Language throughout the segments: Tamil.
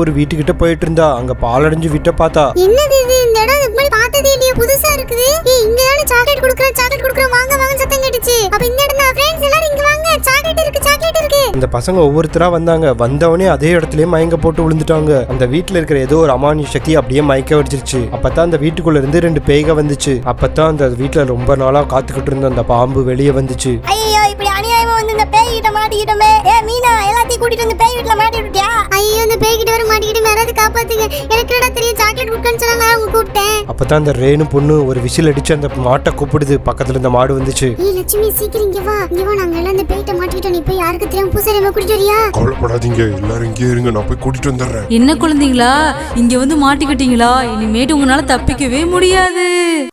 ஒரு வீட்டுக்கிட்ட போயிட்டு இருந்தா. அங்க பாலடைஞ்சு வீட்டை பார்த்தா. என்னது இது? இந்த இடம் இதுக்கு முன்னாடி பார்த்ததே இல்லையே, புதுசா இருக்குது. ஏய், இங்க தான சாக்லேட் குடுக்குறோம் வாங்க வாங்க சத்தம் கேட்டுச்சு. அப்ப இந்த இடம் தான். फ्रेंड्स எல்லாரும் இங்க வாங்க, சாக்லேட் இருக்கு. அந்த பசங்க ஒவ்வொருத்தரா வந்தாங்க. வந்தவனே அதே இடத்துலயே மயங்க போட்டு விழுந்துட்டாங்க. அந்த வீட்டுல இருக்கிற ஏதோ ஒரு அமானுஷ சக்தி அப்படியே மயக்க வச்சிருச்சு. அப்பதான் அந்த வீட்டுக்குள்ள இருந்து 2 பேய்க வந்துச்சு. அப்பதான் அந்த வீட்டுல ரொம்ப நாளா காத்துக்கிட்டு இருந்த அந்த பாம்பு வெளியே வந்துச்சு. ஐயோ, இப்படி அநியாயமா வந்து இந்த பேய் கிட்ட மாட்டிக்கிட்டோமே. மீனா, எல்லாத்தையும் கூட்டிட்டு வந்து பேய் வீட்ல மாட்டி விட்டியா? ஐயோ, இந்த பேய் கிட்ட வர மாட்டிக்கிட்டு யாராவது காப்பாத்துங்க. எனக்கு என்னடா தெரியும், சாக்லேட் குடுக்கன்னு சொன்னாங்க, அவங்க கூப்பிட்டேன். அப்பதான் அந்த ரேணு பொண்ணு ஒரு விசில் அடிச்சு அந்த மாட்டை கூப்பிடுது. பக்கத்துல இருந்த மாடு வந்துச்சு. ஏய் லட்சுமி, சீக்கிரம் இங்க வா. நாங்க எல்லாம் இந்த பேய்கிட்ட மாட்டிக்கிட்டோம். நீ போய் யாருக்கு தெரியாம பூசாரியை கூட்டிட்டு வரியா? கவலைப்படாதீங்க, எல்லாரும் இங்கே இருங்க, நான் போய் கூட்டிட்டு வந்துடுறேன். என்ன குழந்தைங்களா, இங்க வந்து மாட்டிக்கிட்டீங்களா? இனிமேட்டு உங்களால தப்பிக்கவே முடியாது.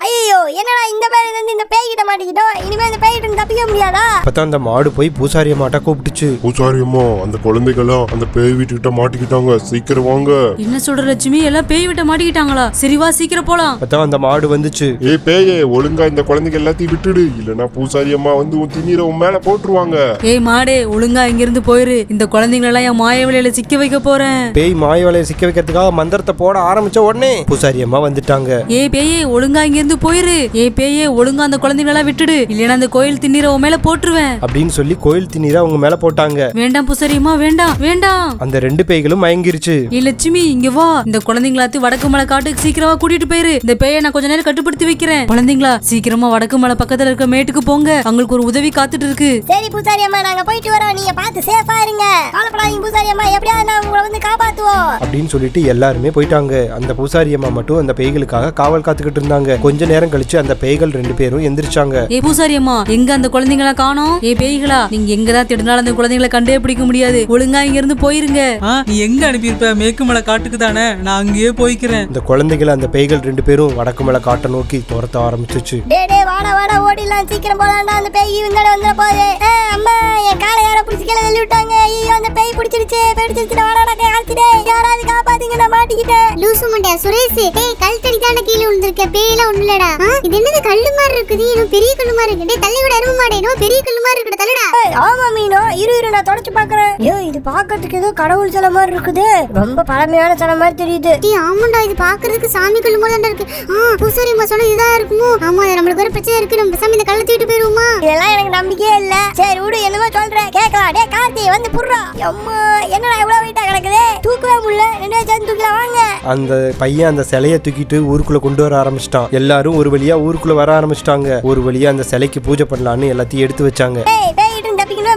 ஐயோ, என்னடா இந்த பேய் வந்து இந்த பேய்கிட்ட மாட்டிக்கிட்டோம். இனிமே இந்த பேய்கிட்ட தப்பிக்க முடியாதா? அப்பதான் அந்த மாடு போய் பூசாரிய மாட்டை கூப்பிட்டுச்சு. பூசாரியம்மா, அந்த குழந்தைகளும் அந்த பேய் வீட்டுக்கிட்ட மாட்டிக்கிட்டாங்க, சீக்கிரம் வாங்க. என்ன சொல்ற லட்சுமி, எல்லாம் பேய் விட்ட மாட்டிக்கிட்டாங்களா? சரி வா, சீக்கிரம் போலாம். அப்பதான் அந்த மாடு வந்துச்சு. ஏய் பேயே, ஒழுங்கா இந்த குழந்தைங்க எல்லாத்தையும் விட்டுடு, இல்லன்னா பூசாரியம்மா வந்து உன் திண்ணீரை உன் மேல போட்டுருவாங்க. ஏய் மாடே, ஒழுங்கா இங்க இருந்து போயிரு. இந்த குழந்தைங்களெல்லாம் என் மாய வலையில சிக்க வைக்க போறேன். பேய் மாய வலையை சிக்க வைக்கிறதுக்காக மந்திரத்தை போட ஆரம்பிச்ச உடனே பூசாரியம்மா வந்துட்டாங்க. ஏய் பேயே, ஒழுங்கா இங்க இருந்து போயிரு. ஏய் பேயே, ஒழுங்கா அந்த குழந்தைங்களெல்லாம் விட்டுடு, இல்லைன்னா அந்த கோயில் திண்ணீரை உன் மேல போட்டுருவேன் அப்படின்னு சொல்லி கோயில் திண்ணீரை அவங்க மேல போட்டாங்க. வேண்டாம் பூசாரியம்மா, வேண்டாம் வேண்டாம். அந்த 2 பேய்களும் மயங்கிருச்சு. ஏ லட்சுமி, இங்க வா. இந்த குழந்தைங்களாத்து வடக்கு மலை காட்டுக்கு சீக்கிரமா கூட்டிட்டு போயிரு. இந்த பேயை நான் கொஞ்ச நேரம் கட்டுப்படுத்தி வைக்கிறேன். குழந்தைங்களா, சீக்கிரமா வடக்கு மலை பக்கத்துல இருக்க மேட்டுக்கு போங்க. அவங்களுக்கு ஒரு உதவி காத்துட்டு இருக்கு. சரி பூசாரி அம்மா, நாங்க போயிட்டு வரோம். நீங்க பார்த்து சேஃபா இருங்க. கவலைப்படாதீங்க பூசாரி அம்மா, எப்படியாவது நான் உங்களை வந்து காப்பாத்துவோம் அப்படின்னு சொல்லிட்டு எல்லாருமே போயிட்டாங்க. அந்த பூசாரி அம்மா மட்டும் அந்த பேய்களுக்காக காவல் காத்துக்கிட்டு இருந்தாங்க. கொஞ்ச நேரம் கழிச்சு அந்த பேய்கள் 2 பேரும் எந்திரிச்சாங்க. ஏ பூசாரி அம்மா, எங்க அந்த குழந்தைங்கள காணோம்? ஏ பேய்களா, நீங்க எங்கதான் தேடினாலும் அந்த குழந்தைங்களை கண்டே பிடிக்க முடியாது. ஒழுங்கா இங்க இருந்து போயிருங்க. நீ எங்க அனுப்பியிருப்ப? மேற்குமலை காட்டுக்கு தானே, நான் அங்கேயே போய்க்கிறேன். இந்த குழந்தைகளை அந்த பேய்கள் 2 பேரும் வடக்கு மலை காட்டை நோக்கி துரத்த ஆரம்பிச்சிச்சு. வாடா ஓடிடலாம், சீக்கிரம் போலாம்டா. அந்த பேய் இவங்கட வந்துட போகுது. அம்மா, என் காலை யாரோ பிடிச்சி கீழே தள்ளி விட்டாங்க. ஐயோ, அந்த பேய் பிடிச்சிருச்சு. வாடா காத்திடே, யாராவது காப்பாத்தீங்க, நான் மாட்டிக்கிட்டேன். லூசு மண்டையா சுரேஷ், பேய் கல்தடி தானே கீழே விழுந்திருக்க. பேய்லாம் ஒண்ணு இல்லடா. இது என்னது கல்லு மாதிரி இருக்குது? இன்னும் பெரிய கல்லு மாதிரி இருக்கு. டேய் தள்ளி விட, அருமை மாடே, இன்னும் பெரிய கல்லு மாதிரி இருக்குது, தள்ளுடா. ஆமா மீனோ, இரு நான் தொடச்சு பாக்குறேன். ஐயோ, இது பாக்கிறதுக்கு ஏதோ கடவுள் சிலை மாதிரி இருக்குது. ரொம்ப பழமையான சிலை மாதிரி தெரியுது. டேய் ஆமாண்டா, இது பாக்குறதுக்கு சாமி கல்லு மாதிரி தான் இருக்கு. பூசாரி அம்மா சொன்னா இதுதான் இருக்குமோ? ஆமா, நம்மளுக்கு ஒரு பிரச்சனை இருக்கு. நம்ம சாமி இந்த கல்லை தூக்கிட்டு போயிருவோமா? இதெல்லாம் எனக்கு நம்பிக்கையே இல்ல. சரி விடு, என்னமோ சொல்றேன் கேக்கலாம். டேய் கார்த்தி, வந்து புர்றா. அம்மா, என்னடா இவ்வளவு வெயிட்டா கிடக்குது, தூக்கவே முடியல. 2 சேர்ந்து தூக்கலாம் வாங்க. அந்த பையன் அந்த சிலையை தூக்கிட்டு ஊருக்குள்ள கொண்டு வர ஆரம்பிச்சிட்டான். எல்லாரும் ஒரு வழியா ஊருக்குள்ள வர ஆரம்பிச்சிட்டாங்க. ஒரு வழியா அந்த சிலைக்கு பூஜை பண்ணலான்னு எல்லாத்தையும் எடுத்து வச்சாங்க.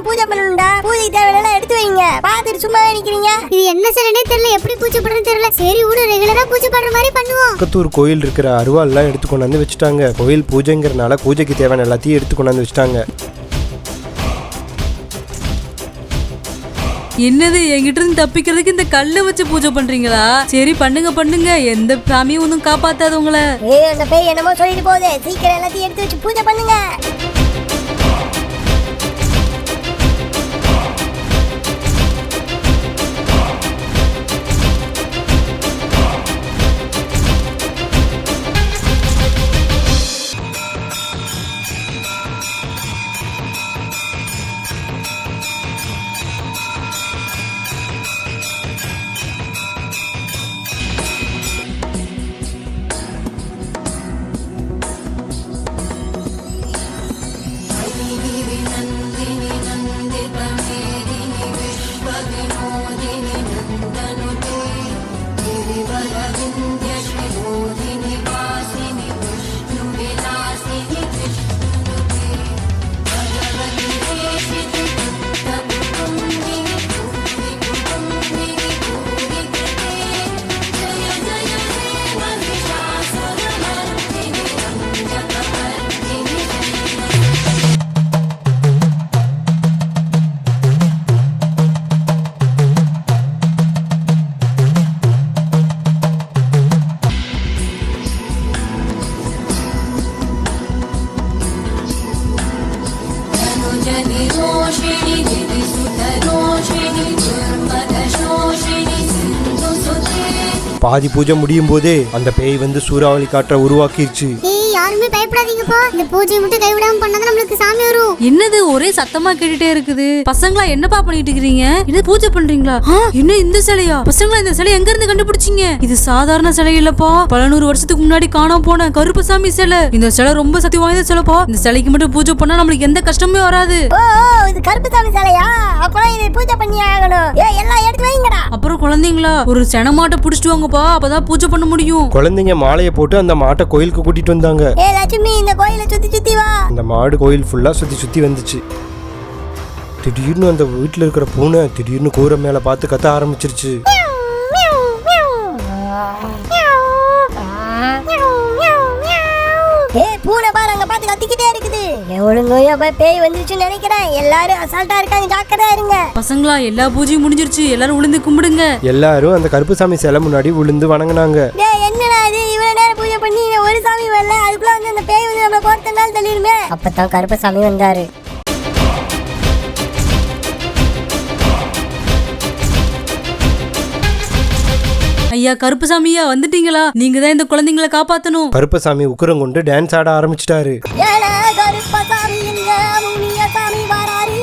பூஜை பண்ணணும்டா, பூஜைக்கு தேவையான எடுத்து வைங்க. பாத்துட்டு சும்மா நிக்கிறீங்க. இது என்ன சிலைனே தெரியல, எப்படி பூஜை பண்றதுன்னு தெரியல. சரி விடு, ரெகுலரா பூஜை பண்ற மாதிரி பண்ணுவோம். பக்கத்தூர் கோயில் இருக்கிற அருவாள் எல்லாம் எடுத்து கொண்டாந்து வச்சுட்டாங்க. கோயில் பூஜைங்கிறனால பூஜைக்கு தேவையான எல்லாத்தையும் எடுத்து கொண்டாந்து வச்சுட்டாங்க. என்னது, என்கிட்ட இருந்து தப்பிக்கிறதுக்கு இந்த கல்லை வச்சு பூஜை பண்றீங்களா? சரி பண்ணுங்க, எந்த சாமியும் ஒன்னும் காப்பாத்தாது உங்களை. அந்த பேய் என்னமோ சொல்லிட்டு போகுது. சீக்கிரம் எல்லாத்தையும் எடுத்து வச்சு பூஜை பண்ணுங்க. பாதி பூஜை முடியும் போதே அந்த பேய் வந்து சூறாவளி காற்றை உருவாக்கிருச்சு. யாருமே பயப்படாதீங்கப்பா. இந்த பூஜையை மட்டும் கைவிடாம பண்ணாதான் நம்மளுக்கு சாமி வரும். என்னது ஒரே சத்தமா கேட்டுட்டே இருக்குது? பசங்களா என்னப்பா பண்ணிட்டு இருக்கீங்க? இது பூஜை பண்றீங்களா? என்ன இந்த சிலையா? பசங்களா இந்த சிலை எங்க இருந்து கண்டுபிடிச்சீங்க? இது சாதாரண சிலை இல்லப்பா, பல 100 வருஷத்துக்கு முன்னாடி காணாம போன கருப்பசாமி சிலை. இந்த சிலை ரொம்ப சக்தி வாய்ந்த சிலைப்பா. இந்த சிலைக்கு மட்டும் பூஜை பண்ணா நம்மளுக்கு எந்த கஷ்டமே வராது. ஓ இது கருப்பசாமி சிலையா? அப்பலாம் இதை பூஜை பண்ணி ஆகணும். எல்லாம் எடுத்து வைங்கடா. அப்புறம் குழந்தைங்களா ஒரு செனமாட்டை புடிச்சிட்டு வாங்கப்பா, அப்பதான் பூஜை பண்ண முடியும். குழந்தைங்க மாலையை போட்டு அந்த மாட்டை கோயிலுக்கு கூட்டிட்டு வந்தாங்க. லட்சுமி இந்த கோயிலை சுத்தி சுத்தி வா. அந்த மாடு கோயில் ஃபுல்லா சுத்தி வந்துச்சு. திடீர்னு அந்த வீட்டுல இருக்கிற பூனை திடீர்னு கூரை மேல பார்த்து கத்த ஆரம்பிச்சிருச்சு. பூனை பாரு அங்க பார்த்து கத்திக்கிட்டே இருக்குது. ஒழுங்கோயா பேய் வந்துருச்சுன்னு நினைக்கிறேன். எல்லாரும் அசால்ட்டா இருக்காங்க, ஜாக்கிரதையா இருங்க. பசங்களா எல்லா பூஜையும் முடிஞ்சிருச்சு, எல்லாரும் விழுந்து கும்பிடுங்க. எல்லாரும் அந்த கருப்புசாமி சிலை முன்னாடி விழுந்து வணங்கினாங்க. என்னடா இது இவ்வளவு நேரம் பூஜை பண்ணி ஒரு சாமி வரல, அதுக்குள்ள வந்து அந்த பேய் வந்து நம்ம கோர்த்த நாள் தள்ளிடுமே. அப்பதான் கருப்பசாமி வந்தாரு. ஐயா கருப்பசாமியா வந்துட்டீங்களா? நீங்க தான் இந்த குழந்தைங்களை காப்பாத்தணும். கருப்பசாமி உக்கிரம் கொண்டு டான்ஸ் ஆட ஆரம்பிச்சிட்டாரு. கருப்பசாமி எங்க முனிய சாமி வராரு,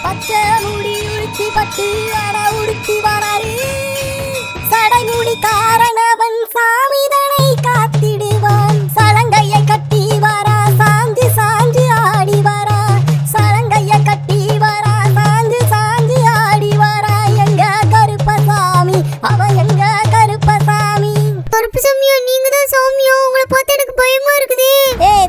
பச்சை முடி உடுத்தி பட்டு அட உடுத்தி வராரு, சடைமுடி காரணவன் சாமிதனை காத்திடுவான், சலங்கையை கட்டி வரா சாந்தி சாந்தி ஆடி வரா, சலங்கையை கட்டி வரா சாந்தி சாந்தி ஆடி வரா. எங்க கருப்பசாமி அவன் எங்க கருப்பசாமி. கருப்பசாமியா நீங்க தான் சாமியா? உங்களை பார்த்து எனக்கு பயமா இருக்குது.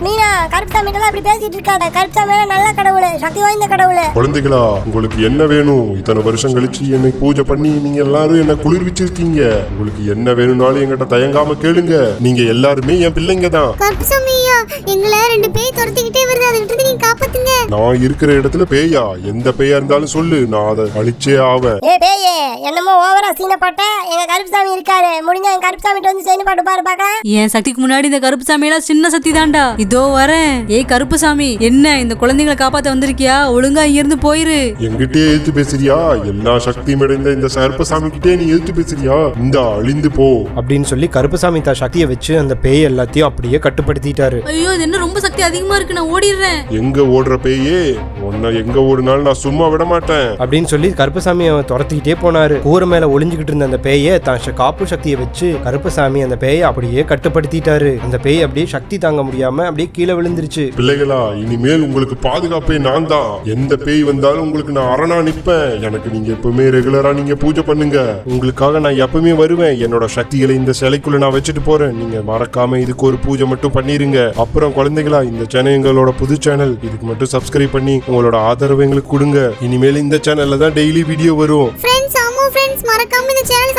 மீனா கருப்பசாமி எல்லாம் இப்படி பேசிட்டு இருக்காத. கருப்பசாமி நல்ல கடவுளே, சக்தி வாய்ந்த கடவுளே. குழந்தைகளா உங்களுக்கு என்ன வேணும்? இத்தனை வருஷம் கழிச்சு என்னை பூஜை பண்ணி நீங்க எல்லாரும் என்ன குளிர்விச்சிருக்கீங்க. உங்களுக்கு என்ன வேணும்னாலும் என்கிட்ட தயங்காம கேளுங்க. நீங்க எல்லாருமே என் பிள்ளைங்க தான். கருப்பசாமியா எங்களை 2 பேய் துரத்திக்கிட்டே வருது, அதை விட்டு நீங்க காப்பாத்துங்க. நான் இருக்கிற இடத்துல பேயா? எந்த பேயா இருந்தாலும் சொல்லு, நான் அதை அழிச்சே ஆவேன். பேயே என்னமோ ஓவரா சீனை போட்ட. எங்க கருப்பசாமி இருக்காரு, முடிஞ்ச என் கருப்பசாமிட்ட வந்து சீனை போட்டு பாரு பாக்க. என் சக்திக்கு முன்னாடி இந்த கருப்புசாமி எல்லாம் சின்ன சக்தி தான்டா. இதோ வரேன். ஏய் கருப்புசாமி, என்ன இந்த குழந்தைங்களை காப்பாத்த வந்திருக்கியா? ஒழுங்கா இருந்து போயிரு. என்கிட்டே எழுத்து பேசுறியா? எல்லா சக்தியும் அடைந்த இந்த கருப்பசாமி கிட்டே நீ எழுத்து பேசுறியா? இந்த அழிந்து போ அப்படின்னு சொல்லி கருப்பசாமி தான் சக்தியை வச்சு அந்த பேய் எல்லாத்தையும் அப்படியே கட்டுப்படுத்திட்டாரு. ஐயோ இது என்ன ரொம்ப சக்தி அதிகமா இருக்கு, நான் ஓடிடுறேன். எங்க ஓடுற பேயே? உன்னை எங்க ஓடுனாலும் நான் சும்மா விட மாட்டேன் அப்படின்னு சொல்லி கருப்பசாமி அவன் துரத்திக்கிட்டே போனாரு. கூரை மேல ஒளிஞ்சுக்கிட்டு இருந்த அந்த பேயை தான் காப்பு சக்தியை வச்சு கருப்பசாமி அந்த பேயை அப்படியே கட்டுப்படுத்திட்டாரு. அந்த பேய் அப்படியே சக்தி தாங்க முடியாம அப்படியே கீழே விழுந்துருச்சு. பிள்ளைகளா, இனிமேல் உங்களுக்கு பாதுகாப்பே நான் தான். எந்த பேய் வந்தாலும் உங்களுக்கு நான் அரணா நிப்பேன். எனக்கு நீங்க எப்பவுமே ரெகுலரா நீங்க பூஜை பண்ணுங்க. உங்களுக்காக நான் எப்பவுமே வருவேன். என்னோட சக்திகளை இந்த சிலைக்குள்ள நான் வச்சுட்டு போறேன். நீங்க மறக்காம இதுக்கு ஒரு பூஜை மட்டும் பண்ணிருங்க. அப்புறம் குழந்தைகளா, இந்த சேனல் எங்களோட புது சேனல். இதுக்கு மட்டும் சப்ஸ்கிரைப் பண்ணி உங்களோட ஆதரவு எங்களுக்கு கொடுங்க. இனிமேல் இந்த சேனல்ல தான் டெய்லி வீடியோ வரும். ஃப்ரெண்ட்ஸ் மறக்காம இந்த சேனலை